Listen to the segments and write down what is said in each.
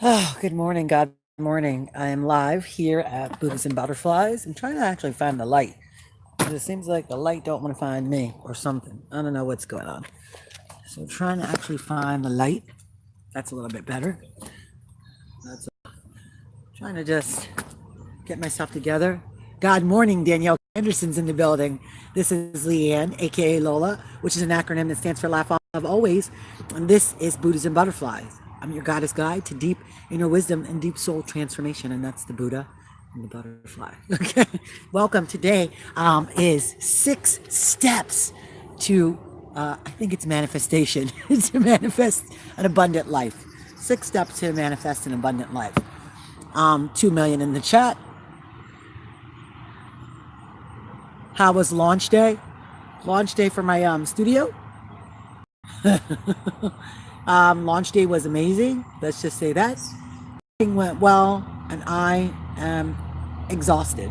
Oh, good morning, God. Good morning. I am live here at Buddhas and Butterflies. I'm trying to actually find the light. It seems like the light don't want to find me or something. I don't know what's going on. So I'm trying to actually find the light. That's a little bit better. That's trying to just get myself together. God morning, Danielle Anderson's in the building. This is Leanne, aka Lola, which is an acronym that stands for Laugh of Always. And this is Buddhas and Butterflies. I'm your goddess guide to deep inner wisdom and deep soul transformation, and that's the Buddha and the butterfly. Okay, welcome. Today is 6 steps to, I think it's manifestation, to manifest an abundant life. 6 steps to manifest an abundant life. 2 million in the chat. How was launch day? Launch day for my studio. Launch day was amazing. Let's just say that. Everything went well, and I am exhausted.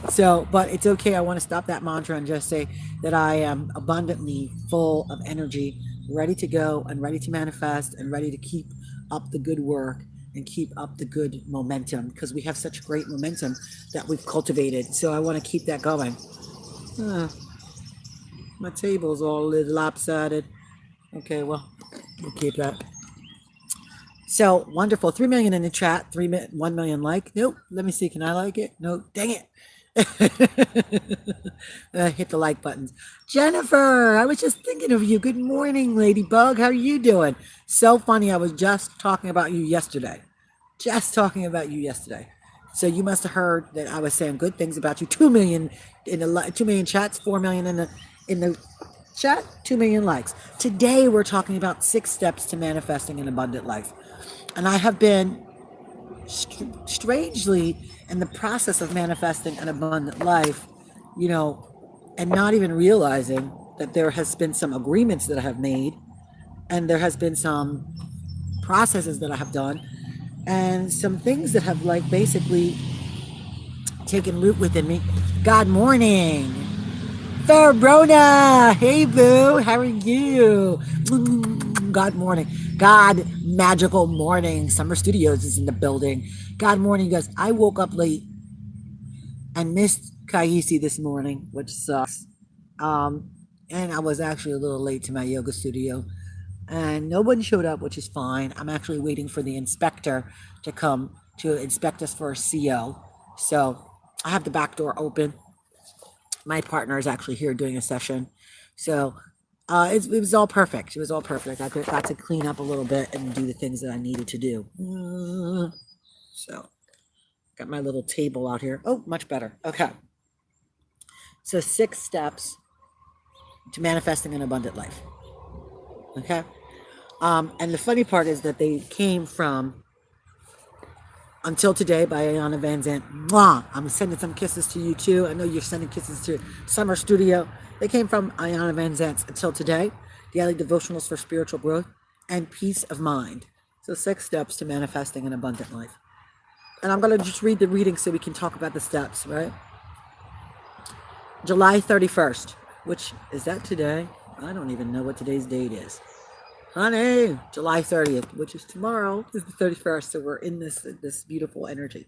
So, but it's okay. I want to stop that mantra and just say that I am abundantly full of energy, ready to go and ready to manifest and ready to keep up the good work and keep up the good momentum because we have such great momentum that we've cultivated. So I want to keep that going. My table's all lopsided. Okay, well, we'll keep that. So wonderful. 3 million in the chat. 1 million like. Nope. Let me see. Can I like it? No. Dang it. Hit the like buttons. Jennifer, I was just thinking of you. Good morning, Ladybug. How are you doing? So funny. I was just talking about you yesterday. So you must have heard that I was saying good things about you. 2 million in the 2 million chats, 4 million in the chat, 2 million likes. Today we're talking about 6 steps to manifesting an abundant life. And I have been strangely in the process of manifesting an abundant life, and not even realizing that there has been some agreements that I have made and there has been some processes that I have done and some things that have like basically taken root within me. God morning. Farbrona, hey boo, how are you? God morning. God magical morning. Summer Studios is in the building. God morning, guys. I woke up late and missed Kaisi this morning, which sucks. And I was actually a little late to my yoga studio. And no one showed up, which is fine. I'm actually waiting for the inspector to come to inspect us for a CO. So I have the back door open. My partner is actually here doing a session. So it was all perfect. It was all perfect. I got to clean up a little bit and do the things that I needed to do. So got my little table out here. Oh, much better. Okay. So 6 steps to manifesting an abundant life. Okay. And the funny part is that they came from Until Today by Ayana Van Zandt. Mwah! I'm sending some kisses to you too. I know you're sending kisses to Summer Studio. They came from Ayana Van Zandt's Until Today, Daily Devotionals for Spiritual Growth and Peace of Mind. So 6 steps to manifesting an abundant life. And I'm going to just read the reading so we can talk about the steps, right? July 31st, which is that today? I don't even know what today's date is. Honey, July 30th, which is tomorrow, is the 31st. So we're in this beautiful energy.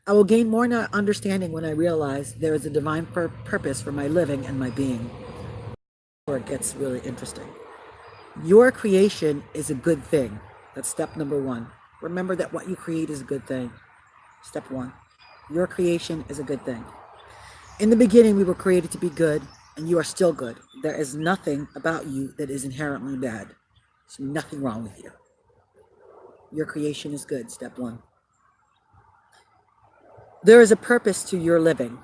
I will gain more understanding when I realize there is a divine purpose for my living and my being. Where it gets really interesting. Your creation is a good thing. That's step number 1. Remember that what you create is a good thing. Step 1. Your creation is a good thing. In the beginning, we were created to be good, and you are still good. There is nothing about you that is inherently bad. There's nothing wrong with you. Your creation is good, step 1. There is a purpose to your living.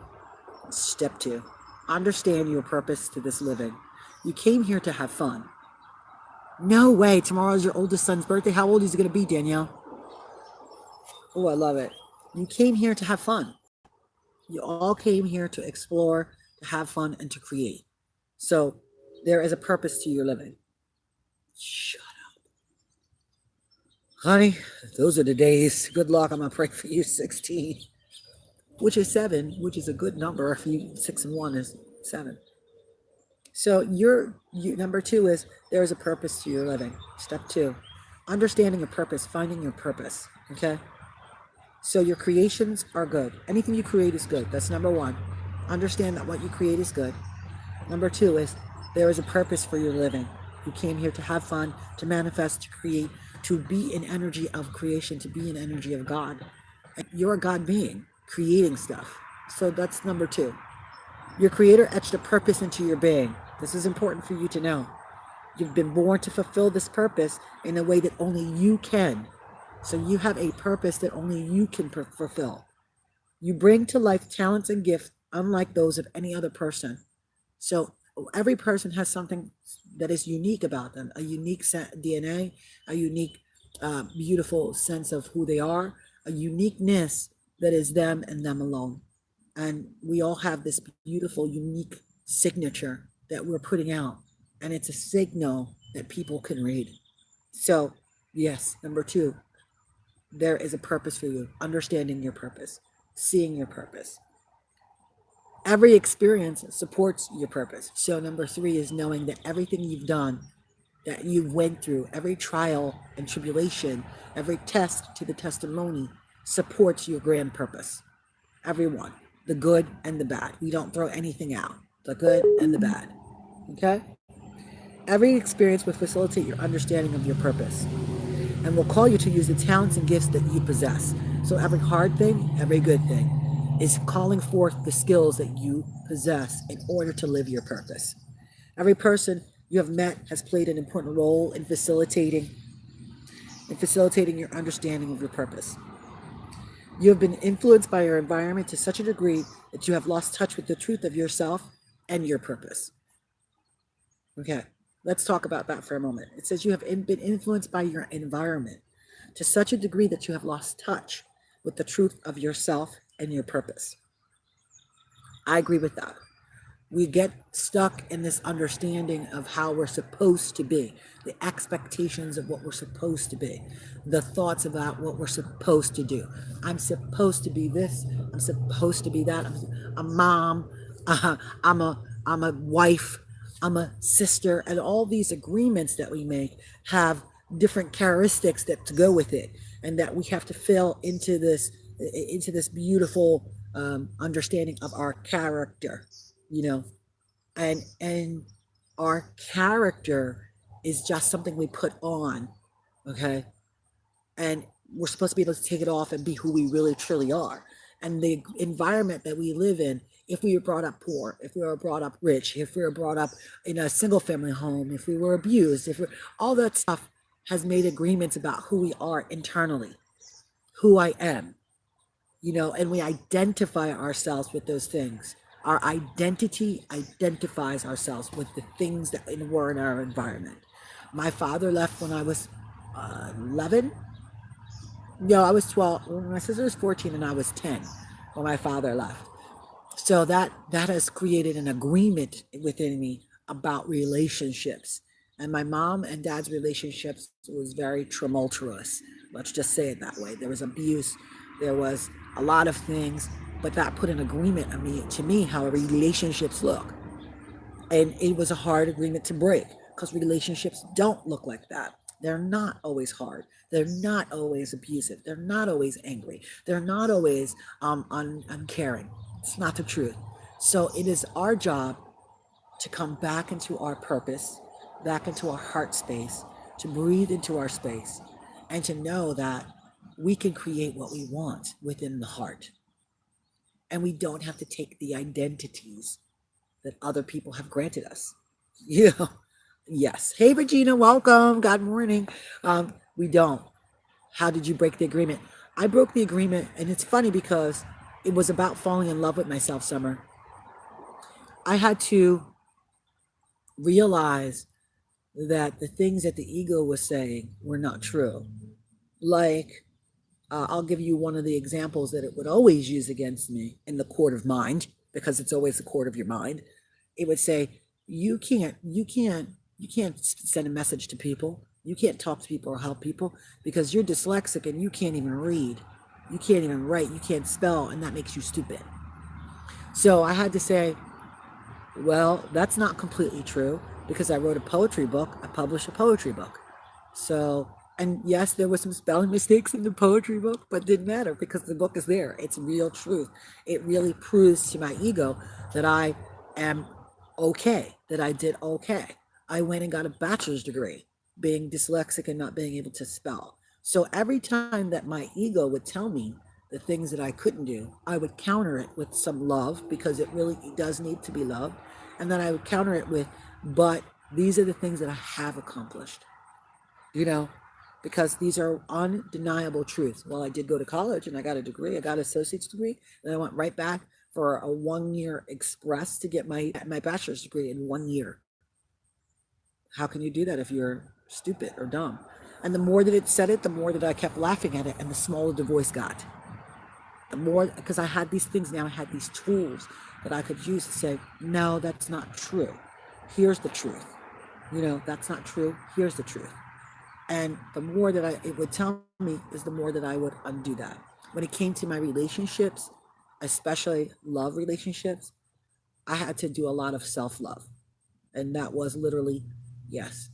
Step 2. Understand your purpose to this living. You came here to have fun. No way, tomorrow is your oldest son's birthday. How old is he going to be, Danielle? Oh, I love it. You came here to have fun. You all came here to explore, to have fun, and to create. So there is a purpose to your living. Shut up. Honey, those are the days. Good luck. I'm going to pray for you, 16. Which is 7, which is a good number. If you 6 and 1 is 7. So your number 2 is there is a purpose to your living. Step 2. understanding your purpose, finding your purpose. Okay. So your creations are good. Anything you create is good. That's number one. Understand that what you create is good. Number two is there is a purpose for your living. You came here to have fun, to manifest, to create, to be an energy of creation, to be an energy of God. And you're a God being, creating stuff. So that's number two. Your creator etched a purpose into your being. This is important for you to know. You've been born to fulfill this purpose in a way that only you can. So you have a purpose that only you can fulfill. You bring to life talents and gifts unlike those of any other person. So every person has something that is unique about them, a unique DNA, a unique, beautiful sense of who they are, a uniqueness that is them and them alone. And we all have this beautiful, unique signature that we're putting out. And it's a signal that people can read. So, yes, number two, there is a purpose for you, understanding your purpose, seeing your purpose. Every experience supports your purpose. So number three is knowing that everything you've done, that you went through, every trial and tribulation, every test to the testimony supports your grand purpose. Everyone, the good and the bad. We don't throw anything out, the good and the bad. Okay? Every experience will facilitate your understanding of your purpose and will call you to use the talents and gifts that you possess. So every hard thing, every good thing is calling forth the skills that you possess in order to live your purpose. Every person you have met has played an important role in facilitating your understanding of your purpose. You have been influenced by your environment to such a degree that you have lost touch with the truth of yourself and your purpose. Okay, let's talk about that for a moment. It says you have been influenced by your environment to such a degree that you have lost touch with the truth of yourself and your purpose. I agree with that. We get stuck in this understanding of how we're supposed to be, the expectations of what we're supposed to be, the thoughts about what we're supposed to do. I'm supposed to be this. I'm supposed to be that. I'm a mom. I'm a wife. I'm a sister. And all these agreements that we make have different characteristics that to go with it, and that we have to fill into this beautiful understanding of our character, and our character is just something we put on, okay, and we're supposed to be able to take it off and be who we really truly are. And the environment that we live in, if we were brought up poor, if we were brought up rich, if we were brought up in a single family home, if we were abused, all that stuff has made agreements about who we are internally, who I am, and we identify ourselves with those things. Our identity identifies ourselves with the things that were in our environment. My father left when I was 11. No, I was 12. My sister was 14 and I was 10 when my father left. So that has created an agreement within me about relationships. And my mom and dad's relationships was very tumultuous. Let's just say it that way. There was abuse. There was a lot of things, but that put an agreement to me how relationships look. And it was a hard agreement to break because relationships don't look like that. They're not always hard. They're not always abusive. They're not always angry. They're not always uncaring. It's not the truth. So it is our job to come back into our purpose, back into our heart space, to breathe into our space, and to know that we can create what we want within the heart. And we don't have to take the identities that other people have granted us. Yes. Hey, Regina, welcome. Good morning. We don't. How did you break the agreement? I broke the agreement, and it's funny because it was about falling in love with myself, Summer. I had to realize that the things that the ego was saying were not true. Like, I'll give you one of the examples that it would always use against me in the court of mind, because it's always the court of your mind. It would say, you can't send a message to people. You can't talk to people or help people because you're dyslexic and you can't even read. You can't even write. You can't spell, and that makes you stupid. So I had to say, well, that's not completely true because I wrote a poetry book. I published a poetry book. So And yes, there were some spelling mistakes in the poetry book, but didn't matter because the book is there. It's real truth. It really proves to my ego that I am okay, that I did okay. I went and got a bachelor's degree, being dyslexic and not being able to spell. So every time that my ego would tell me the things that I couldn't do, I would counter it with some love because it does need to be loved. And then I would counter it with, but these are the things that I have accomplished, you know, because these are undeniable truths. Well, I did go to college and I got a degree, I got an associate's degree, and I went right back for a 1 year express to get my bachelor's degree in 1 year. How can you do that if you're stupid or dumb? And the more that it said it, the more that I kept laughing at it, and the smaller the voice got. The more, because I had these things now, I had these tools that I could use to say, no, that's not true. Here's the truth. That's not true. Here's the truth. And the more that it would tell me is the more that I would undo that. When it came to my relationships, especially love relationships, I had to do a lot of self love. And that was literally, yes,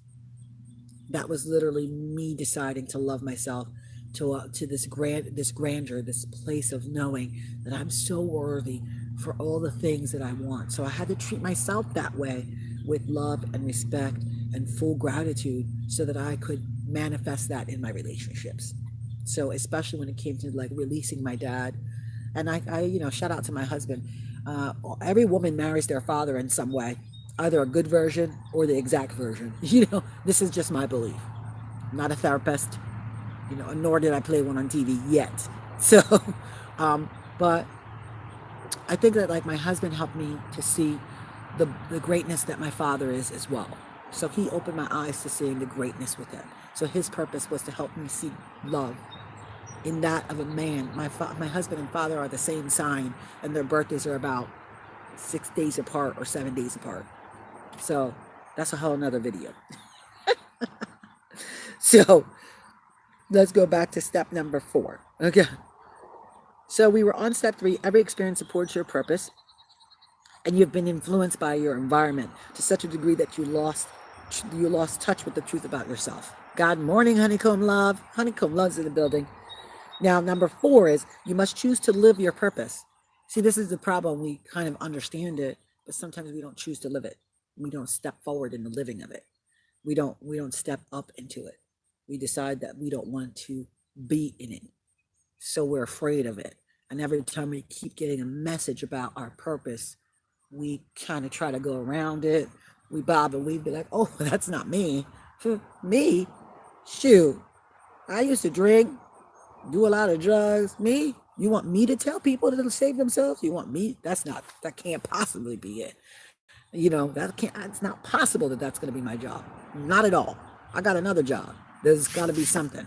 that was literally me deciding to love myself to this grandeur, this place of knowing that I'm so worthy for all the things that I want. So I had to treat myself that way with love and respect and full gratitude so that I could manifest that in my relationships. So especially when it came to like releasing my dad, and I shout out to my husband. Every woman marries their father in some way, either a good version or the exact version. This is just my belief. I'm not a therapist, nor did I play one on TV yet. So, but I think that like my husband helped me to see the greatness that my father is as well. So he opened my eyes to seeing the greatness with him. So his purpose was to help me see love in that of a man. My husband and father are the same sign, and their birthdays are about 6 days apart or 7 days apart. So that's a whole nother video. So let's go back to step number 4. Okay. So we were on step 3. Every experience supports your purpose, and you've been influenced by your environment to such a degree that you lost touch with the truth about yourself. God morning, Honeycomb Love. Honeycomb Love's in the building. Now, number 4 is you must choose to live your purpose. See, this is the problem. We kind of understand it, but sometimes we don't choose to live it. We don't step forward in the living of it. We don't step up into it. We decide that we don't want to be in it. So we're afraid of it. And every time we keep getting a message about our purpose, we kind of try to go around it. We bob and weave, be like, oh, that's not me. Me? Shoot. I used to drink, do a lot of drugs. Me? You want me to tell people to save themselves? You want me? That can't possibly be it. It's not possible that that's going to be my job. Not at all. I got another job. There's got to be something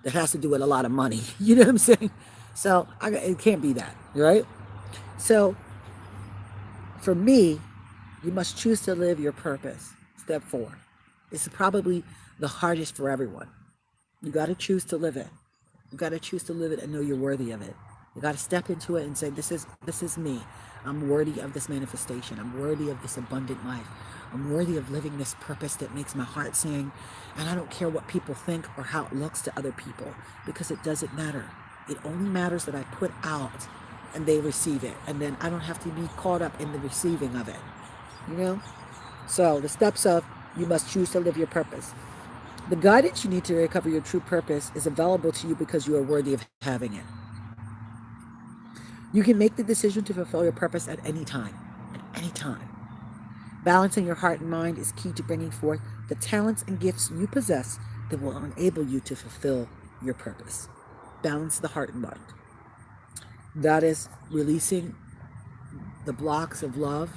that has to do with a lot of money. You know what I'm saying? So it can't be that, right? So for me, you must choose to live your purpose. Step 4. It's probably the hardest for everyone. You got to choose to live it. You got to choose to live it and know you're worthy of it. You got to step into it and say, this is me. I'm worthy of this manifestation. I'm worthy of this abundant life. I'm worthy of living this purpose that makes my heart sing. And I don't care what people think or how it looks to other people, because it doesn't matter. It only matters that I put out and they receive it. And then I don't have to be caught up in the receiving of it. So the steps of you must choose to live your purpose. The guidance you need to recover your true purpose is available to you because you are worthy of having it. You can make the decision to fulfill your purpose at any time. At any time. Balancing your heart and mind is key to bringing forth the talents and gifts you possess that will enable you to fulfill your purpose. Balance the heart and mind. That is releasing the blocks of love.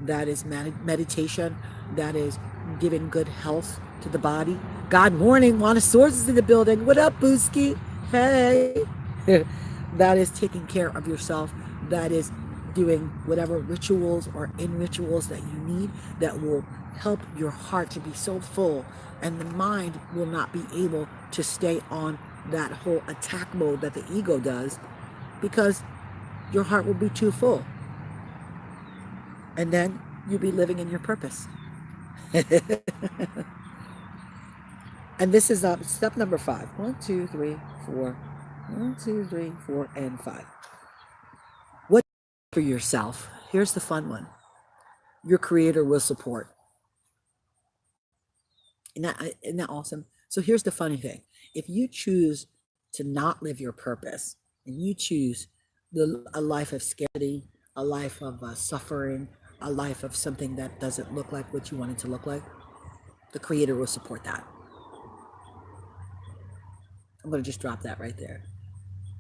That is meditation. That is giving good health to the body. God morning, Montessori is in the building. What up, Booski? Hey. That is taking care of yourself. That is doing whatever rituals or in rituals that you need that will help your heart to be so full, and the mind will not be able to stay on that whole attack mode that the ego does, because your heart will be too full. And then you'll be living in your purpose. And this is step number 5. 1, 2, 3, 4. 1, 2, 3, 4, and 5. What for yourself? Here's the fun one. Your creator will support. Isn't that awesome? So here's the funny thing. If you choose to not live your purpose and you choose a life of scarcity, a life of suffering, a life of something that doesn't look like what you want it to look like, the creator will support that. I'm going to just drop that right there.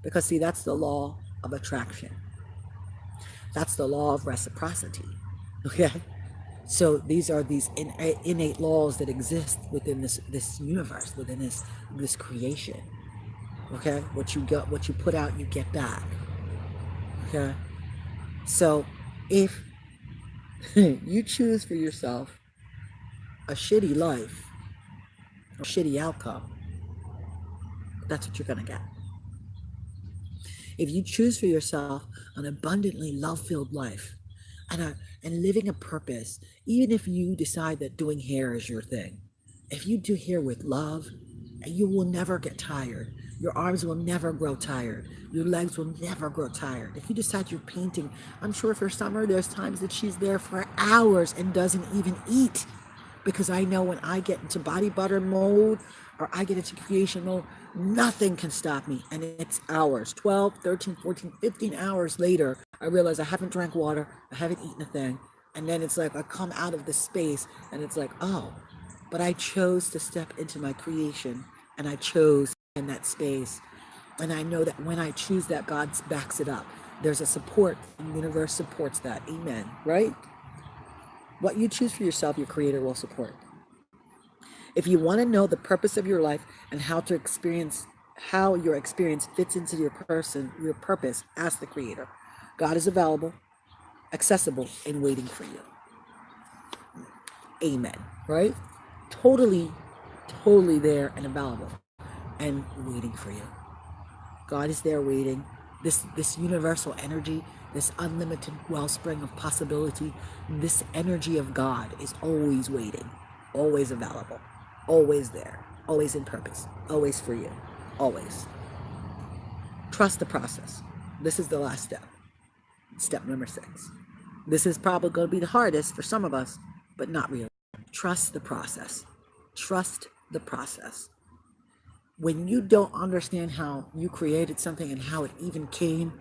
Because, see, that's the law of attraction. That's the law of reciprocity. Okay? So these are these innate laws that exist within this universe, within this creation. Okay? What you put out, you get back. Okay? So if you choose for yourself a shitty life, a shitty outcome, that's what you're going to get. If you choose for yourself an abundantly love-filled life and living a purpose, even if you decide that doing hair is your thing, if you do hair with love, you will never get tired. Your arms will never grow tired. Your legs will never grow tired. If you decide you're painting, I'm sure for Summer, there's times that she's there for hours and doesn't even eat. Because I know when I get into body butter mode or I get into creation mode, nothing can stop me. And it's hours, 12, 13, 14, 15 hours later, I realize I haven't drank water, I haven't eaten a thing. And then it's like I come out of the space and it's like, oh, but I chose to step into my creation and I chose in that space. And I know that when I choose that, God backs it up. There's a support, the universe supports that. Amen, right? What you choose for yourself, your creator will support. If you want to know the purpose of your life and how your experience fits into your purpose, ask the creator. God is available, accessible, and waiting for you. Amen. Right? Totally, totally there and available and waiting for you. God is there waiting. This universal energy, this unlimited wellspring of possibility, this energy of God is always waiting, always available, always there, always in purpose, always for you, always. Trust the process. This is the last step. Step number 6. This is probably going to be the hardest for some of us, but not really. Trust the process. Trust the process. When you don't understand how you created something and how it even came,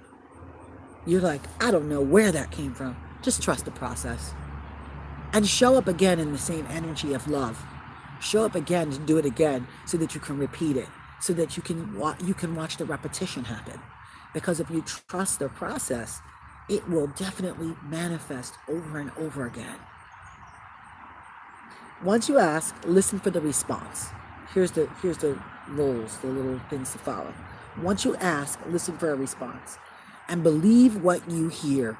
you're like, I don't know where that came from. Just trust the process. And show up again in the same energy of love. Show up again to do it again so that you can repeat it, so that you can watch the repetition happen. Because if you trust the process, it will definitely manifest over and over again. Once you ask, listen for the response. Here's the rules, the little things to follow. Once you ask, listen for a response and believe what you hear.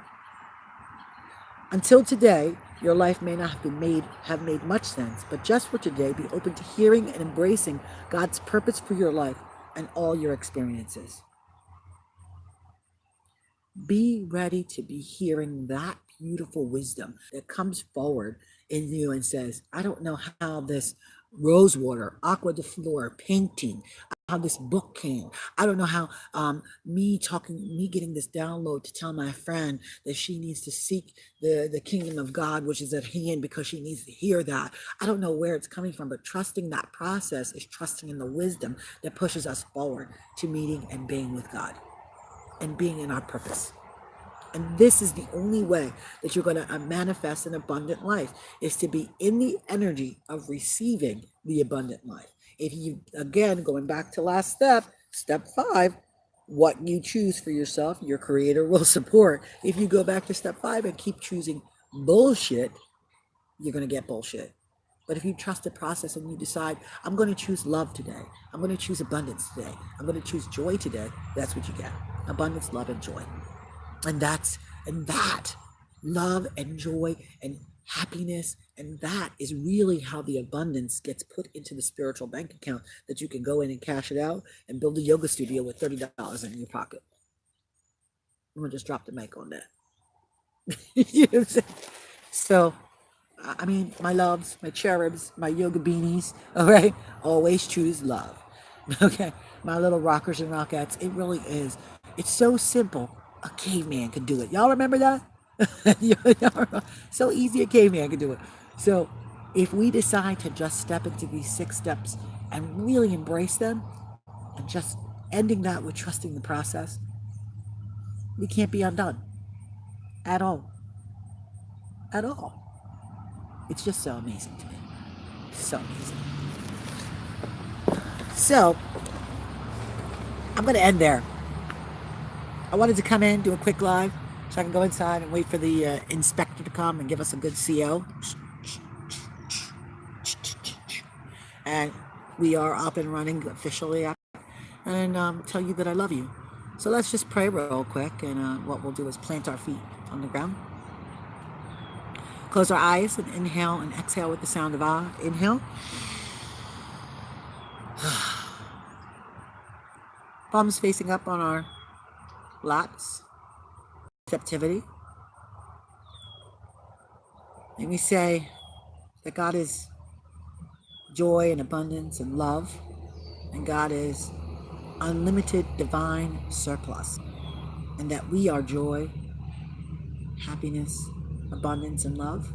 Until today, your life may not have made much sense, but just for today, be open to hearing and embracing God's purpose for your life and all your experiences. Be ready to be hearing that beautiful wisdom that comes forward in you and says, I don't know how this rose water, aqua de flor, painting, how this book came. I don't know how me getting this download to tell my friend that she needs to seek the kingdom of God, which is at hand, because she needs to hear that. I don't know where it's coming from, but trusting that process is trusting in the wisdom that pushes us forward to meeting and being with God and being in our purpose. And this is the only way that you're going to manifest an abundant life, is to be in the energy of receiving the abundant life. If you, again, going back to last step 5, what you choose for yourself, your creator will support. If you go back to step 5 and keep choosing bullshit, you're going to get bullshit. But if you trust the process and you decide, I'm going to choose love today, I'm going to choose abundance today, I'm going to choose joy today, that's what you get. Abundance, love, and joy. And that love and joy and happiness, and that is really how the abundance gets put into the spiritual bank account, that you can go in and cash it out and build a yoga studio with $30 in your pocket. I'm going to just drop the mic on that. You know what I'm saying? So I mean, my loves, my cherubs, my yoga beanies, all right? Always choose love. Okay? My little rockers and rockettes, it really is. It's so simple. A caveman could do it. Y'all remember that? So easy a caveman could do it. So if we decide to just step into these 6 steps and really embrace them and just ending that with trusting the process, we can't be undone at all. At all. It's just so amazing to me. So amazing. So, I'm going to end there. I wanted to come in, do a quick live, so I can go inside and wait for the inspector to come and give us a good CO. And we are up and running officially, and tell you that I love you. So let's just pray real quick, and what we'll do is plant our feet on the ground. Close our eyes and inhale and exhale with the sound of ah. Inhale. Palms facing up on our laps. Receptivity. And we say that God is joy and abundance and love, and God is unlimited divine surplus, and that we are joy, happiness, abundance, and love,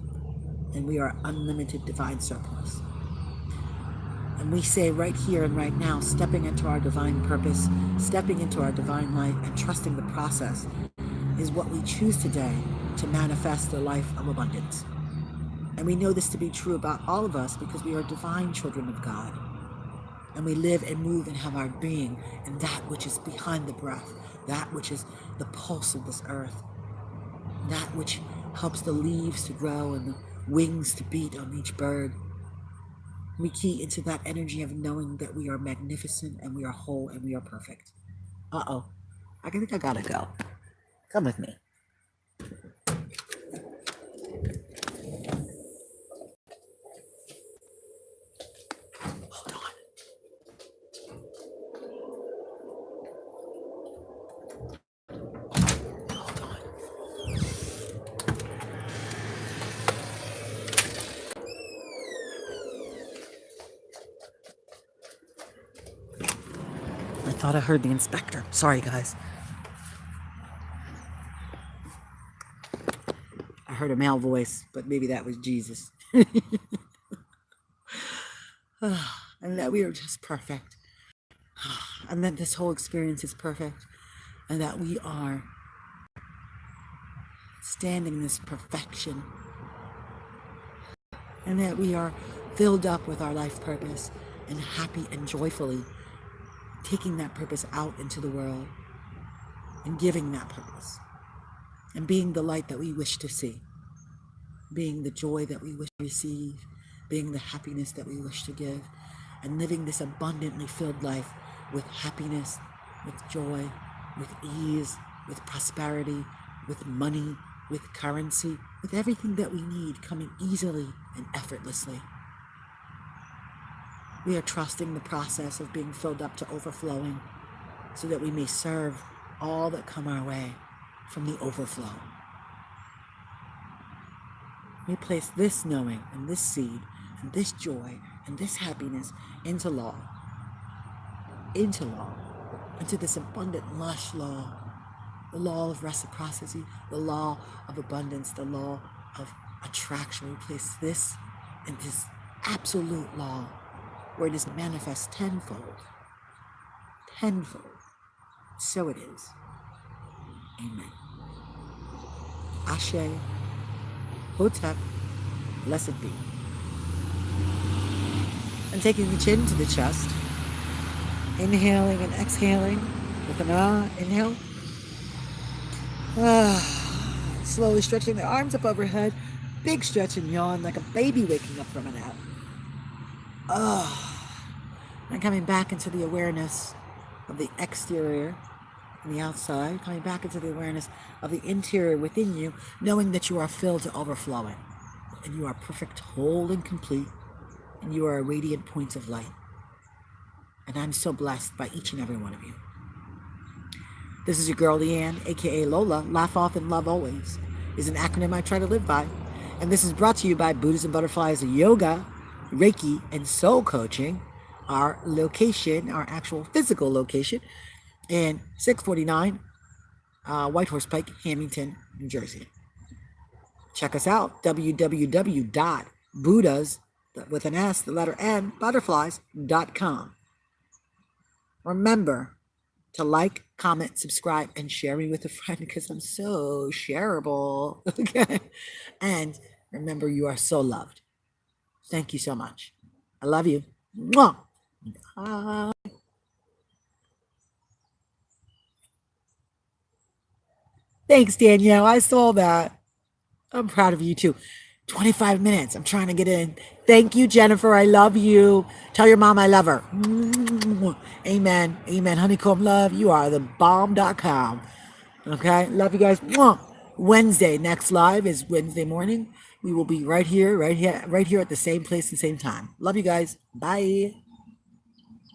and we are unlimited divine surplus. And we say right here and right now, stepping into our divine purpose, stepping into our divine light, and trusting the process is what we choose today to manifest the life of abundance. And we know this to be true about all of us because we are divine children of God. And we live and move and have our being in that which is behind the breath, that which is the pulse of this earth, that which helps the leaves to grow and the wings to beat on each bird. We key into that energy of knowing that we are magnificent and we are whole and we are perfect. Uh-oh. I think I gotta go. Come with me. Hold on. Hold on. I thought I heard the inspector. Sorry, guys. I heard a male voice, but maybe that was Jesus. And that we are just perfect. And that this whole experience is perfect. And that we are standing in this perfection. And that we are filled up with our life purpose and happy and joyfully taking that purpose out into the world and giving that purpose and being the light that we wish to see, being the joy that we wish to receive, being the happiness that we wish to give, and living this abundantly filled life with happiness, with joy, with ease, with prosperity, with money, with currency, with everything that we need coming easily and effortlessly. We are trusting the process of being filled up to overflowing so that we may serve all that come our way from the overflow. We place this knowing and this seed and this joy and this happiness into law, into this abundant, lush law, the law of reciprocity, the law of abundance, the law of attraction. We place this in this absolute law where it is manifest tenfold. Tenfold. So it is. Amen. Ashe. Hotep. Blessed be. And taking the chin to the chest. Inhaling and exhaling with an ah. Inhale. Slowly stretching the arms up overhead. Big stretch and yawn like a baby waking up from a nap. And coming back into the awareness of the exterior and the outside, coming back into the awareness of the interior within you, knowing that you are filled to overflowing, and you are perfect, whole, and complete, and you are a radiant point of light. And I'm so blessed by each and every one of you. This is your girl, Leanne, aka Lola. Laugh off and love always is an acronym I try to live by. And this is brought to you by Buddhism Butterflies Yoga, Reiki, and Soul Coaching. Our location, our actual physical location, in 649 White Horse Pike, Hamilton, New Jersey. Check us out, www.buddhas, with an S, the letter N, butterflies.com. Remember to like, comment, subscribe, and share me with a friend because I'm so shareable. Okay. And remember, you are so loved. Thank you so much. I love you. Mwah. Bye. Thanks, Danielle. I saw that. I'm proud of you too. 25 minutes. I'm trying to get in. Thank you, Jennifer. I love you. Tell your mom I love her. Amen. Amen. Honeycomb love. You are the bomb.com. Okay. Love you guys. Wednesday. Next live is Wednesday morning. We will be right here at the same place and same time. Love you guys. Bye.